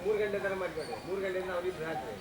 3 ಗಂಟೆ ತರ ಮಾಡ್ಬೇಡಿ. 3 ಗಂಟೆಯಿಂದ ಅವ್ರಿಗೆ ರಾತ್ರಿ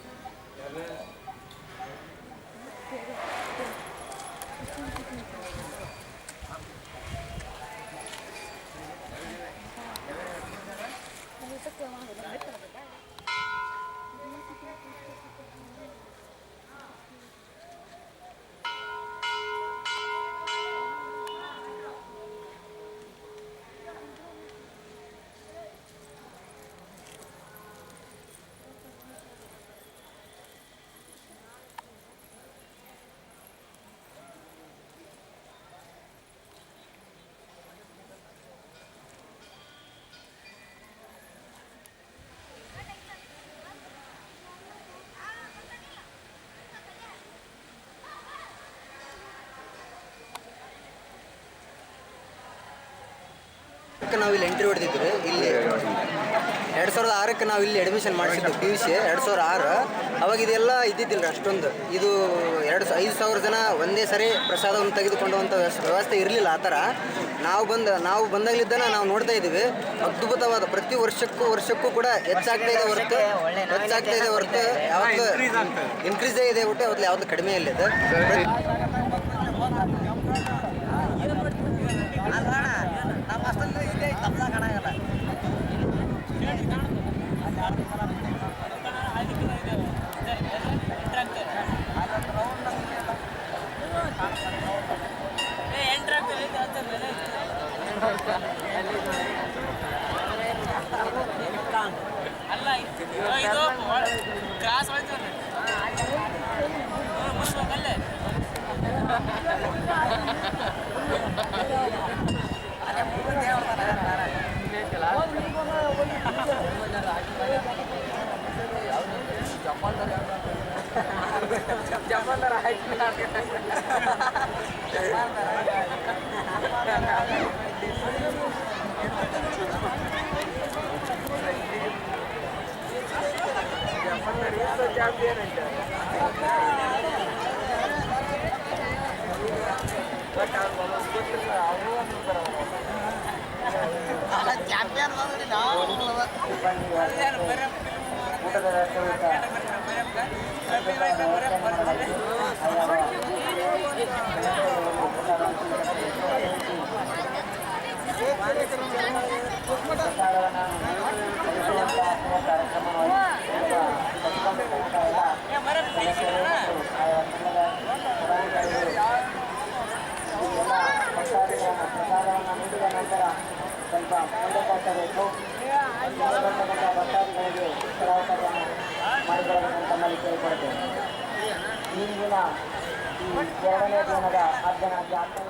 ನಾವು ಇಲ್ಲಿ ಎಂಟ್ರಿ ಹೊಡೆದಿದ್ವಿ. ಇಲ್ಲಿ 2006ಕ್ಕೆ ನಾವು ಇಲ್ಲಿ ಅಡ್ಮಿಷನ್ ಮಾಡಿಸಿದ್ದು PUC 2006. ಅವಾಗ ಇದೆಲ್ಲ ಇದ್ದಿದ್ದಿಲ್ಲ ಅಷ್ಟೊಂದು. ಇದು 5,000 ಜನ ಒಂದೇ ಸರಿ ಪ್ರಸಾದವನ್ನು ತೆಗೆದುಕೊಂಡುವಂಥ ವ್ಯವಸ್ಥೆ ಇರಲಿಲ್ಲ. ಆ ಥರ ನಾವು ಬಂದಾಗಲಿದ್ದಾನ ನಾವು ನೋಡ್ತಾ ಇದ್ದೀವಿ. ಅದ್ಭುತವಾದ ಪ್ರತಿ ವರ್ಷಕ್ಕೂ ಕೂಡ ಹೆಚ್ಚಾಗ್ತಾ ಇದೆ ಹೊರತು ಯಾವತ್ತು ಇನ್ಕ್ರೀಸೇ ಇದೆ ಒಟ್ಟು ಯಾವತ್ತು ಯಾವುದು ಕಡಿಮೆ ಇಲ್ಲ ಇದು. ಅಲ್ಲ ಇದು ಕ್ರಾಸ್ ಹೋಯ್ತು ಮುಸ್ಬೇಕಲ್ಲೇ ಜಪಾನ್ದಾರ ಆಯ್ತು ಚಾಂಪಿಯನ್ ಅಂತ ಚಾಂಪಿಯನ್ ಸ್ವಲ್ಪ ಮುಂದಕ್ಕಾಗಬೇಕು. ಭಕ್ತಾದಿಗಳಿಗೆ ಉತ್ತರಾವಕಾಶವನ್ನು ಮಾಡಿಕೊಳ್ಳಬೇಕಂತ ತಮ್ಮಲ್ಲಿ ಕೇಳಿಕೊಳ್ತೇನೆ. ಇಂದಿನ ಈ 2ನೇ ದಿನದ ಅರ್ಜನ ಜಾತ್ರೆ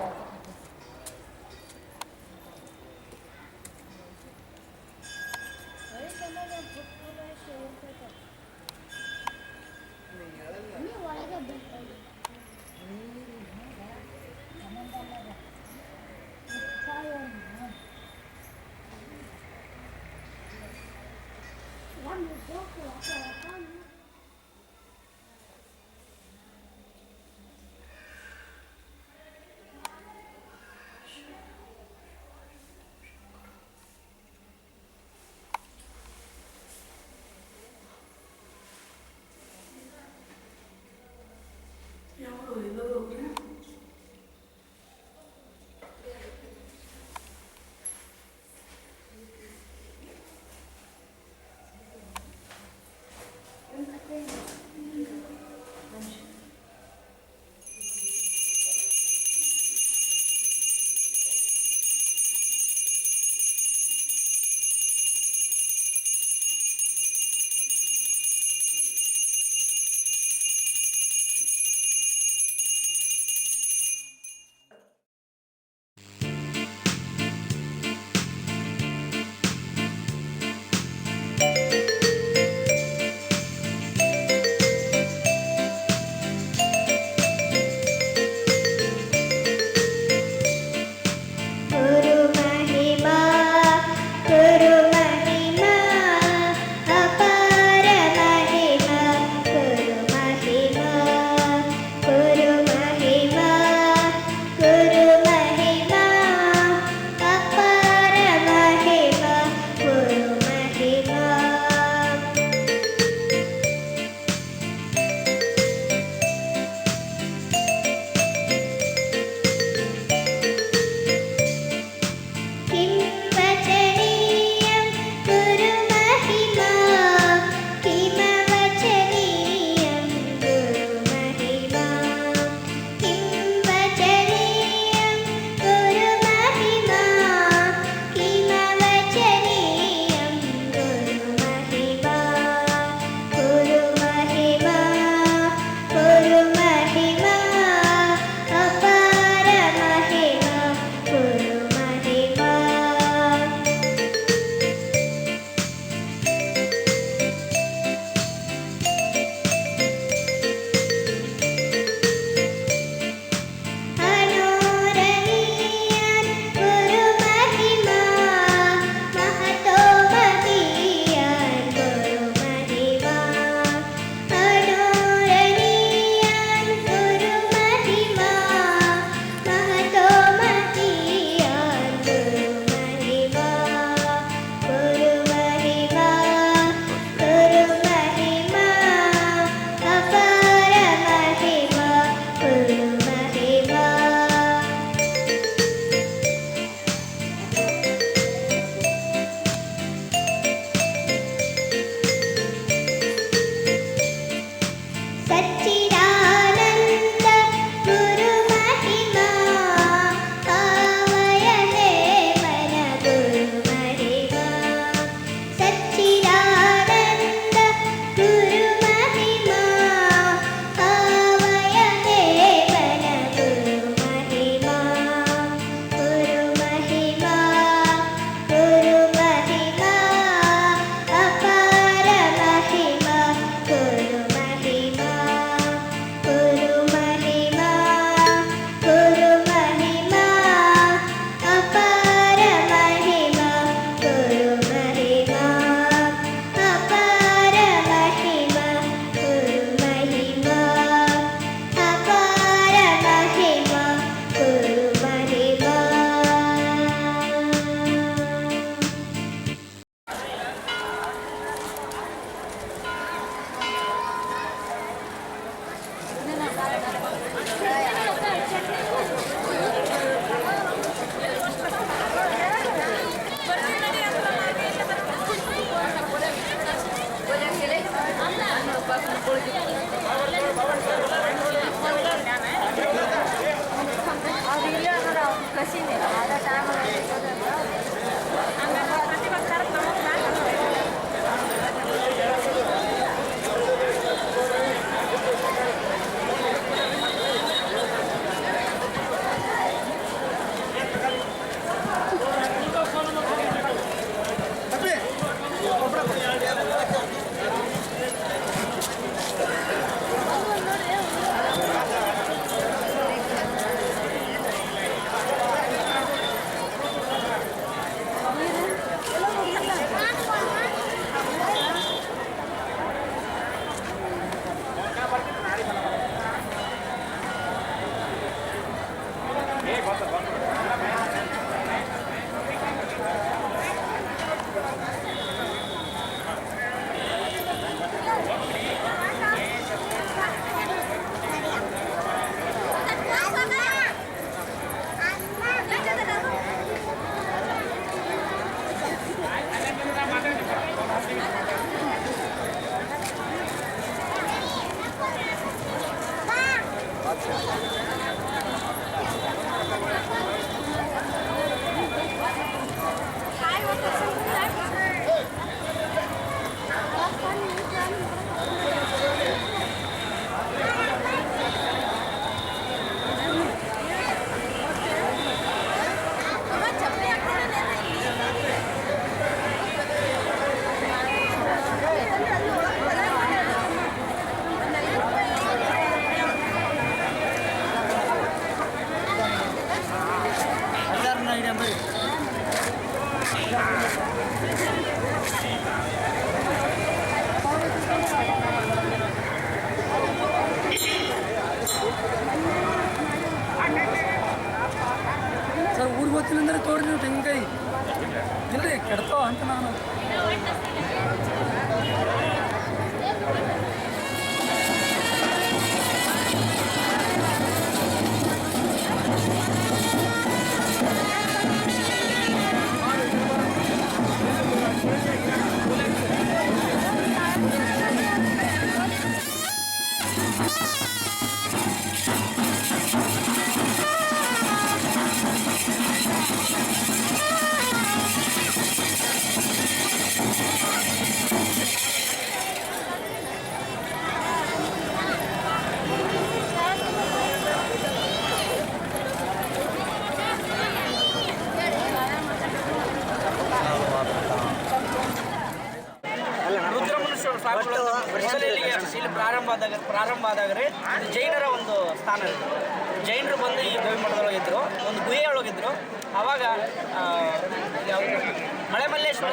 ಸರ್ ಊರಿಗೆ ಹೋಗ್ತೀನಿ ಅಂದರೆ ತೋರಿ ನೀವು ತೆಂಗಿನಕಾಯಿ ಇಲ್ಲರಿ ಕೆಡ್ತಾವ ಅಂತ ನಾನು ಇಲ್ಲಿ ಪ್ರಾರಂಭ ಆದಾಗ್ರೆ ಜೈನರ ಒಂದು ಸ್ಥಾನ ಇದೆ. ಜೈನರು ಬಂದು ಈ ಗವಿಮಠದೊಳಗಿದ್ರು, ಒಂದು ಗುಹೆಯೊಳಗಿದ್ರು. ಆವಾಗ ಮಳೆಮಲ್ಲೇಶ್ವರ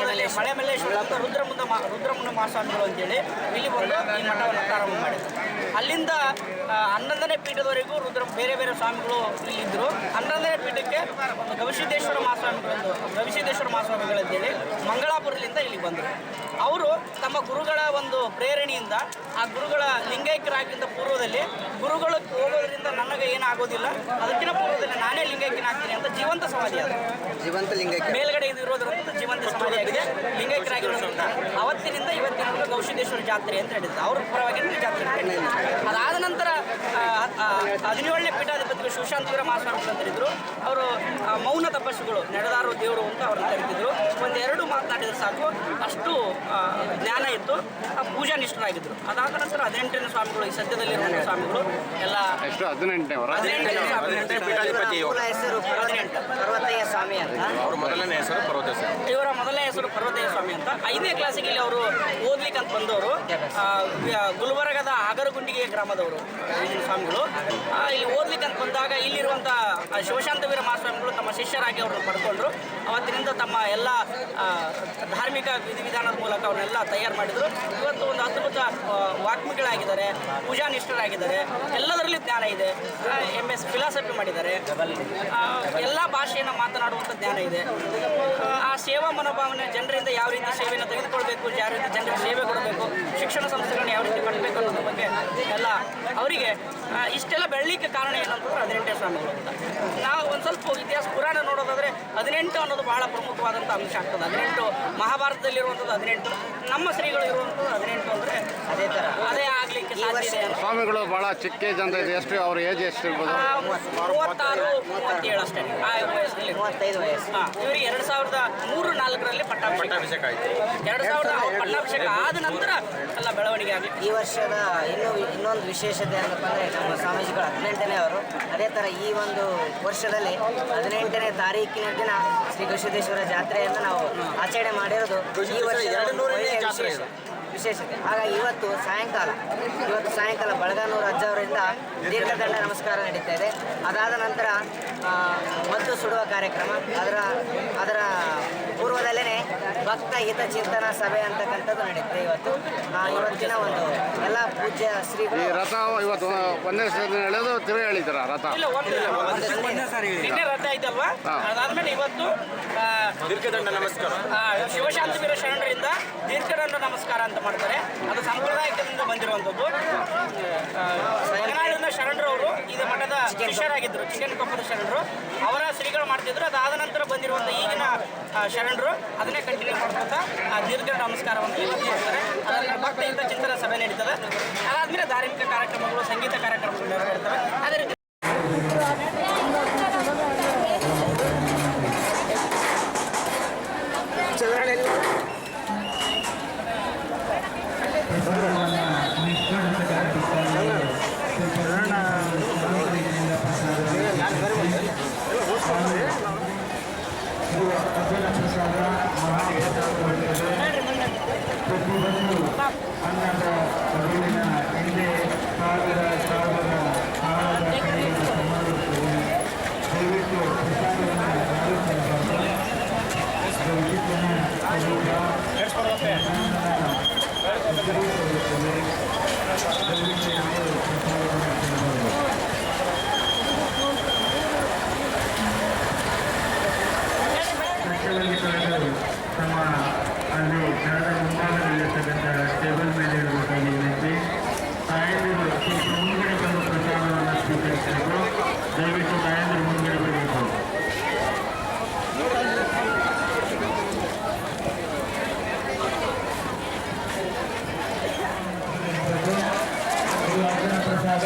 ಅಂತ ರುದ್ರಮುನ್ನ ಮಹಾಸ್ವಾಮಿಗಳು ಅಂತೇಳಿ ಇಲ್ಲಿ ಬಂದು ಈ ಮಠವನ್ನು ಪ್ರಾರಂಭ ಮಾಡಿದ್ರು. ಅಲ್ಲಿಂದ 11ನೇ ಪೀಠದವರೆಗೂ ಬೇರೆ ಬೇರೆ ಸ್ವಾಮಿಗಳು ಇಲ್ಲಿದ್ದರು. 11ನೇ ಪೀಠಕ್ಕೆ ಒಂದು ಗವಿಸಿದ್ದೇಶ್ವರ ಮಹಾಸ್ವಾಮಿಗಳಂತೇಳಿ ಮಂಗಳಾಪುರದಿಂದ ಇಲ್ಲಿ ಬಂದರು. ಅವರು ತಮ್ಮ ಗುರುಗಳ ಒಂದು ಪ್ರೇರಣೆಯಿಂದ, ಆ ಗುರುಗಳ ಲಿಂಗೈಕ್ಯರಾಗಿದ್ದ ಪೂರ್ವದಲ್ಲಿ ಪೂರ್ವದಲ್ಲಿ ಗುರುಗಳು ಹೋಗೋದ್ರಿಂದ ನನಗೆ ಏನಾಗೋದಿಲ್ಲ, ಅದಕ್ಕಿಂತ ಪೂರ್ವದಲ್ಲಿ ನಾನೇ ಲಿಂಗೈಕ್ಯನಾಗ್ತೀನಿ ಅಂತ ಜೀವಂತ ಸಮಾಧಿ ಅದು. ಜೀವಂತ ಲಿಂಗೈಕ್ಯ ಮೇಲ್ಗಡೆ ಇದು ಇರೋದ್ರಿಂದ ಜೀವಂತ ಸಮಾಧಿಯಾಗಿದೆ. ಲಿಂಗೈಕ್ಯರಾಗಿರೋದ್ರಿಂದ ಅವತ್ತಿನಿಂದ ಇವತ್ತಿನ ಗೌಸಿದೇಶ್ವರ ಜಾತ್ರೆ ಅಂತ ಹೇಳಿದ್ರು. ಅವ್ರ ಪರವಾಗಿ ಜಾತ್ರೆ ನಡೆದಿದೆ. ಅದಾದ ನಂತರ 17ನೇ ಪೀಠಾಧಿಪತಿಗಳು ಶಿವಶಾಂತವೀರ ಮಹಾಸ್ವಾಮಿಗಳು ಅಂತ ಇದ್ರು. ಅವರು ಮೌನ ತಪಸ್ಸುಗಳು ನಡೆದಾರೋ ದೇವರು ಅಂತ ಅವ್ರನ್ನ ಕರಿತಿದ್ರು. ಒಂದೆರಡು ಮಾತನಾಡಿದ್ರೆ ಸಾಕು, ಅಷ್ಟು ಜ್ಞಾನ ಇತ್ತು. ಪೂಜಾ ನಿಷ್ಠರಾಗಿದ್ದರು. ಅದಾದ ನಂತರ 18ನೇ ಸ್ವಾಮಿಗಳು, ಈ ಸದ್ಯದಲ್ಲಿರುವಂಥ ಸ್ವಾಮಿಗಳು ಎಲ್ಲ 18ನೇ ಪೀಠಾಧಿಪತಿ ಮೂಲ ಹೆಸರು ಪರ್ವತಯ್ಯ ಸ್ವಾಮಿ ಅಂತ. ಅವ್ರ ಮೊದಲನೇ ಹೆಸರು ಪರ್ವತಯ್ಯ ಸ್ವಾಮಿ. ಇವರ ಮೊದಲನೇ ಹೆಸರು ಪರ್ವತಯ್ಯ ಸ್ವಾಮಿ ಅಂತ. 5ನೇ ಕ್ಲಾಸಿಗೆ ಇಲ್ಲಿ ಅವರು ಓದ್ಲಿಕ್ಕೆ ಅಂತ ಬಂದವರು. ಗುಲ್ಬರ್ಗದ ಆಗರಗುಂಡಿಗೆ ಗ್ರಾಮದವರು ಈ ಸ್ವಾಮಿಗಳು. ಇಲ್ಲಿ ಓದ್ಲಿಕ್ಕೆ ಅಂತ ಬಂದಾಗ ಇಲ್ಲಿರುವಂಥ ಶಿವಶಾಂತವೀರ ಮಹಾಸ್ವಾಮಿಗಳು ತಮ್ಮ ಶಿಷ್ಯರಾಗಿ ಅವ್ರನ್ನ ಪಡ್ಕೊಂಡ್ರು. ಅವತ್ತಿನಿಂದ ತಮ್ಮ ಎಲ್ಲ ಧಾರ್ಮಿಕ ವಿಧಿವಿಧಾನದ ಮೂಲಕ ಅವ್ರನ್ನೆಲ್ಲ ತಯಾರು ಮಾಡಿದರು. ಇವತ್ತು ಒಂದು ಅದ್ಭುತ ವಾಗ್ಮಿಗಳಾಗಿದ್ದಾರೆ, ಪೂಜಾ ನಿಷ್ಠರಾಗಿದ್ದಾರೆ, ಎಲ್ಲದರಲ್ಲಿ ಜ್ಞಾನ ಇದೆ. MS ಫಿಲಾಸಫಿ ಮಾಡಿದ್ದಾರೆ. ಎಲ್ಲ ಭಾಷೆಯನ್ನು ಮಾತನಾಡುವಂಥ ಜ್ಞಾನ ಇದೆ. ಆ ಸೇವಾ ಮನೋಭಾವನೆ, ಜನರಿಂದ ಯಾವ ರೀತಿ ಸೇವೆಯನ್ನು ತೆಗೆದುಕೊಳ್ಬೇಕು, ಯಾವ ರೀತಿ ಜನರಿಗೆ ಸೇವೆ ಕೊಡಬೇಕು, ಶಿಕ್ಷಣ ಸಂಸ್ಥೆಗಳನ್ನ ಯಾವ ರೀತಿ ಕಟ್ಟಬೇಕು ಅನ್ನೋದ್ರ ಬಗ್ಗೆ ಎಲ್ಲ ಅವರಿಗೆ ಇಷ್ಟೆಲ್ಲ ಬೆಳಲಿಕ್ಕೆ ಕಾರಣ ಏನಂತಂದ್ರೆ 18ನೇ ಸ್ವಾಮಿಗಳು ಅಂತ. ನಾವು ಒಂದು ಸ್ವಲ್ಪ ಇತಿಹಾಸ ಪುರಾಣ ನೋಡೋದಾದರೆ 18 ಅನ್ನೋದು ಬಹಳ ಪ್ರಮುಖವಾದಂಥ ಅಂಶ ಆಗ್ತದೆ. 18 ಮಹಾಭಾರತದಲ್ಲಿರುವಂಥದ್ದು 18, ನಮ್ಮ ಶ್ರೀಗಳು ಇರುವಂಥದ್ದು 18 ಅಂದರೆ ಅದೇ ಥರ ಅದೇ ಆಗಲಿಕ್ಕೆ ಸಾಧ್ಯ ಇದೆ. ಸ್ವಾಮಿಗಳು ಬಹಳ ಚಿಕ್ಕ ಏಜ್ ಅಂತ ಇದೆ. ಎಷ್ಟು ಅವ್ರ ಏಜ್ ಎಷ್ಟು ಇರ್ಬೋದು? 36, 37 ಅಷ್ಟೇ ಆ ವಯಸ್ಸಲ್ಲಿ. 35 ವಯಸ್ಸು. ಇವರಿಗೆ 2003-04ರಲ್ಲಿ ಪಟ್ಟಾಭಿಷೇಕ ಆಯಿತು. 2000 ಪಟ್ಟಾಭಿಷೇಕ ಆದ ನಂತರ ಎಲ್ಲ ಬೆಳವಣಿಗೆ ಆಗಲಿ. ಈ ವರ್ಷದ ಇನ್ನೊಂದು ವಿಶೇಷತೆ ಏನಪ್ಪ ಅಂದರೆ ನಮ್ಮ ಸ್ವಾಮೀಜಿಗಳು 18ನೇ ಅವರು. ಅದೇ ಥರ ಈ ಒಂದು ವರ್ಷದಲ್ಲಿ 18ನೇ ತಾರೀಕಿನ ದಿನ ಶ್ರೀ ಗವಿಸಿದ್ದೇಶ್ವರ ಜಾತ್ರೆಯನ್ನು ನಾವು ಆಚರಣೆ ಮಾಡಿರೋದು ಈ ವರ್ಷದ ವಿಶೇಷತೆ. ಹಾಗಾಗಿ ಇವತ್ತು ಸಾಯಂಕಾಲ ಬಳಗಾನೂರು ಅಜ್ಜವರಿಂದ ದೀರ್ಘದಂಡ ನಮಸ್ಕಾರ ನಡೀತಾ ಇದೆ. ಅದಾದ ನಂತರ ಮದ್ದು ಸುಡುವ ಕಾರ್ಯಕ್ರಮ, ಅದರ ಪೂರ್ವದಲ್ಲೇ ಭಕ್ತ ಹಿತಚಿಂತನಾ ಸಭೆ ಅಂತಕ್ಕಂಥದ್ದು ನಡೆಯುತ್ತೆ. ಇವತ್ತಿನ ಒಂದು ಎಲ್ಲ ಪೂಜ್ಯ ಶ್ರೀಗಳು ಈ ರಥ ಇವತ್ತು ಒಂದೇ ಸಲ ಎಳೆದು ತಿರುಗಿ ಎಳಿತಾರ ರಥ? ಇಲ್ಲ, ನಿನ್ನೆ ರಥ ಆಯ್ತಲ್ವಾ? ಅದಾದ್ಮೇಲೆ ಇವತ್ತು ದೀರ್ಘದಂಡ ನಮಸ್ಕಾರ ಶಿವಶಾಂತವೀರ ಶರಣರಿಂದ ದೀರ್ಘದಂಡ ನಮಸ್ಕಾರ ಅಂತ ಮಾಡ್ತಾರೆ. ಅದು ಸಂಪ್ರದಾಯದಿಂದ ಬಂದಿರುವಂಥದ್ದು. ಮಲೆನಾಡಿನ ಶರಣರು ಅವರು ಇದು ಮಠದ ಶಿಷ್ಯರಾಗಿದ್ದರು. ಚಿಕ್ಕನಕೊಪ್ಪದ ಶರಣರು ಅವರ ಶ್ರೀಗಳು ಮಾಡ್ತಿದ್ರು. ಅದಾದ ನಂತರ ಬಂದಿರುವಂಥ ಈಗಿನ ಶರಣರು ಅದನ್ನೇ ಕಂಟಿನ್ಯೂ ಮಾಡ್ಕೊತಾ ದೀರ್ಘ ನಮಸ್ಕಾರವನ್ನು ಇವತ್ತು ಮಾಡ್ತಾರೆ. ಅದರಲ್ಲಿ ಭಕ್ತ ಹಿತ ಚಿಂತನ ಸಭೆ ನಡೀತದೆ. ಅದಾದ್ಮೇಲೆ ಧಾರ್ಮಿಕ ಕಾರ್ಯಕ್ರಮಗಳು, ಸಂಗೀತ ಕಾರ್ಯಕ್ರಮಗಳು ನೆರವೇರ್ತವೆ. ಅದೇ ರೀತಿ ತಮ್ಮ ಅಲ್ಲಿ ಜನರ ಮುಂಭಾಗದಲ್ಲಿರ್ತಕ್ಕಂಥ ಟೇಬಲ್ ಮೇಲೆ ಇರಬೇಕಾಗಿ ವಿನಂತಿ. ತಾಯಂದಿರು ಸ್ವಲ್ಪ ಮುಂದ್ಗಡೆ ಬಂದು ಪ್ರಸಾದವನ್ನು ಸ್ವೀಕರಿಸಬೇಕು. ದಯವಿಟ್ಟು ತಾಯಂದಿರು ಮುಂದ್ಗಡೆ ಬರಬೇಕು. ಪ್ರಸಾದ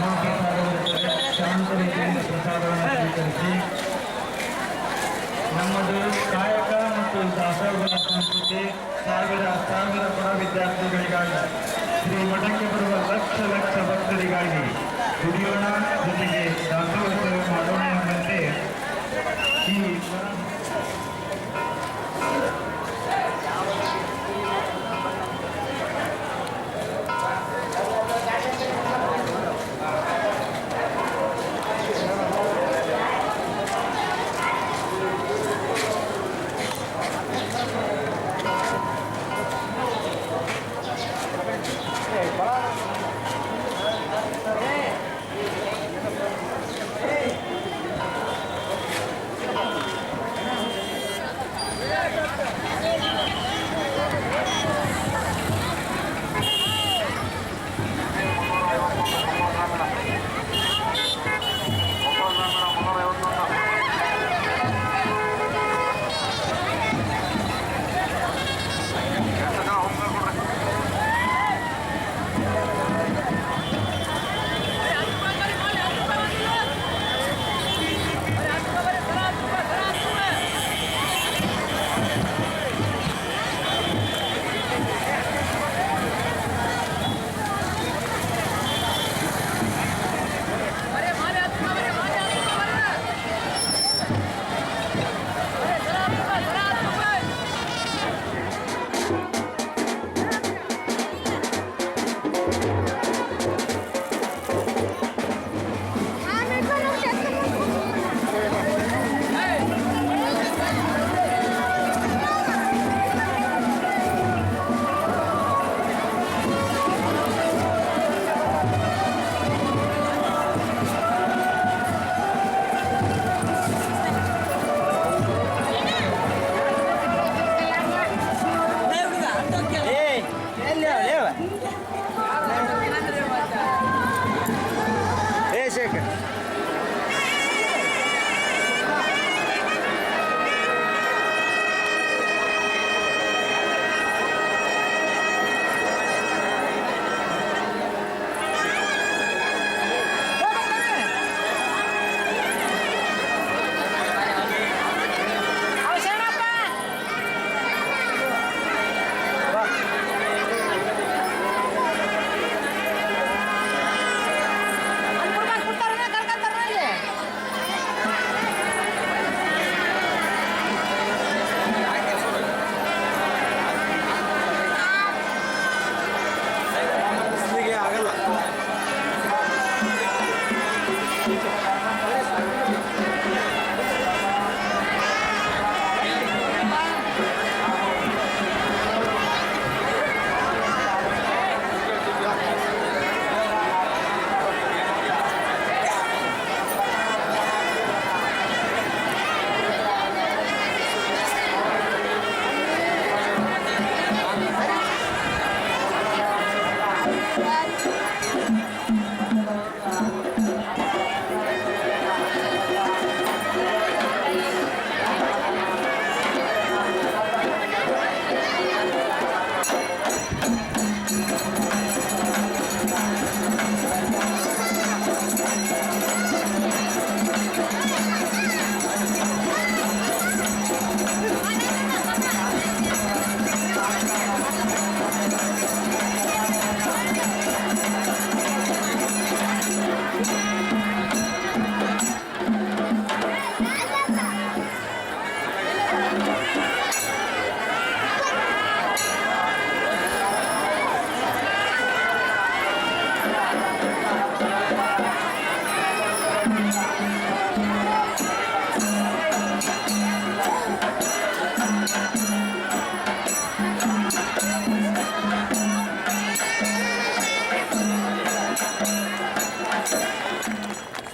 ಮಹಾಪ್ರಸಾದವಿರುತ್ತದೆ. ಶಾಂತ ರೀತಿಯಿಂದ ಪ್ರಸಾದವನ್ನು ಸ್ವೀಕರಿಸಿ. ನಮ್ಮದು ಕಾಯಕ ಮತ್ತು ದಾಸೋಹದ ಸಂಸ್ಕೃತಿ. ಸಾವಿರ ಬಡ ವಿದ್ಯಾರ್ಥಿಗಳಿಗಾಗಿ, ಶ್ರೀ ಮಠಕ್ಕೆ ಬರುವ ಲಕ್ಷ ಭಕ್ತರಿಗಾಗಿ ದುಡಿಯೋಣ, ಜೊತೆಗೆ ದಾಸೋಹ ಸೇವೆ ಮಾಡೋಣ ಎಂಬಂತೆ ಈ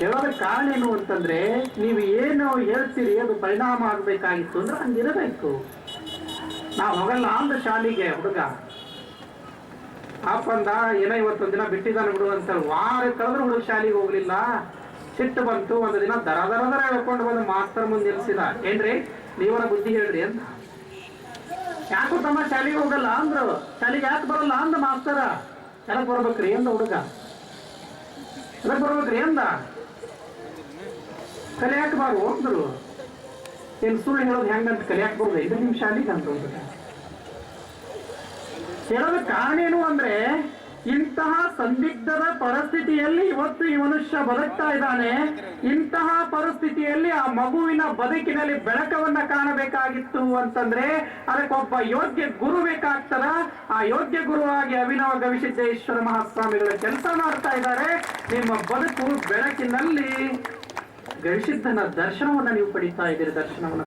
ಹೇಳೋದ ಕಾರಣ ಏನು ಅಂತಂದ್ರೆ, ನೀವು ಏನು ಹೇಳ್ತೀರಿ ಅದು ಪರಿಣಾಮ ಆಗ್ಬೇಕಾಗಿತ್ತು ಅಂದ್ರೆ ಹಂಗಿರಬೇಕು. ನಾವು ಹೋಗಲ್ಲ ಅಂದ ಶಾಲೆಗೆ ಹುಡುಗ ಅಪ್ಪಂದ ಏನೋ ಇವತ್ತೊಂದು ದಿನ ಬಿಟ್ಟಿದ್ದಾನೆ ಬಿಡು ಅಂತ ವಾರ ಕಳೆದ್ರೆ ಹುಡುಗ ಶಾಲೆಗೆ ಹೋಗ್ಲಿಲ್ಲ. ಸಿಟ್ಟು ಬಂತು, ಒಂದು ದಿನ ದರ ಹೇಳ್ಕೊಂಡು ಬಂದು ಮಾಸ್ತರ್ ಮುಂದೆ ನಿಲ್ಸಿದ. ಏನ್ರಿ ನೀವನ ಬುದ್ಧಿ ಹೇಳ್ರಿ ಅಂತ. ಯಾಕೋ ತಮ್ಮ ಶಾಲೆಗೆ ಹೋಗಲ್ಲ ಅಂದ್ರು. ಶಾಲೆಗೆ ಯಾಕೆ ಬರಲ್ಲ ಅಂದ ಮಾಸ್ತರ. ಎದಕ್ ಬರ್ಬೇಕ್ರಿ ಅಂದ ಹುಡುಗ. ಎದಕ್ ಬರ್ಬೇಕ್ರಿ ಅಂದ. ಕಲಿಯಾಕ ಬಾರು ಅಂದ್ರು. ಏನ್ ಸುಳ್ಳು ಹೇಳೋದು ಹೆಂಗಂತ ಕಲಿಯಾಕ ಬರೋದು ಇದು ನಿಮ್ ಶಾಲೆಗೆ ಅಂತ ಹೇಳೋದ ಕಾರಣ ಏನು ಅಂದ್ರೆ, ಇಂತಹ ಸಂದಿಗ್ಧದ ಪರಿಸ್ಥಿತಿಯಲ್ಲಿ ಇವತ್ತು ಈ ಮನುಷ್ಯ ಬದುಕ್ತಾ ಇದ್ದಾನೆ. ಇಂತಹ ಪರಿಸ್ಥಿತಿಯಲ್ಲಿ ಆ ಮಗುವಿನ ಬದುಕಿನಲ್ಲಿ ಬೆಳಕವನ್ನ ಕಾಣಬೇಕಾಗಿತ್ತು ಅಂತಂದ್ರೆ ಅದಕ್ಕೊಬ್ಬ ಯೋಗ್ಯ ಗುರು ಬೇಕಾಗ್ತದ. ಆ ಯೋಗ್ಯ ಗುರುವಾಗಿ ಅಭಿನವ ಗವಿಸಿದ್ದೇಶ್ವರ ಮಹಾಸ್ವಾಮಿಗಳ ಕೆಲಸ ಮಾಡ್ತಾ ಇದ್ದಾರೆ. ನಿಮ್ಮ ಬದುಕು ಬೆಳಕಿನಲ್ಲಿ ಗವಿಸಿದ್ದನ ದರ್ಶನವನ್ನ ನೀವು ಪಡಿತಾ ಇದ್ದೀರಿ. ದರ್ಶನವನ್ನ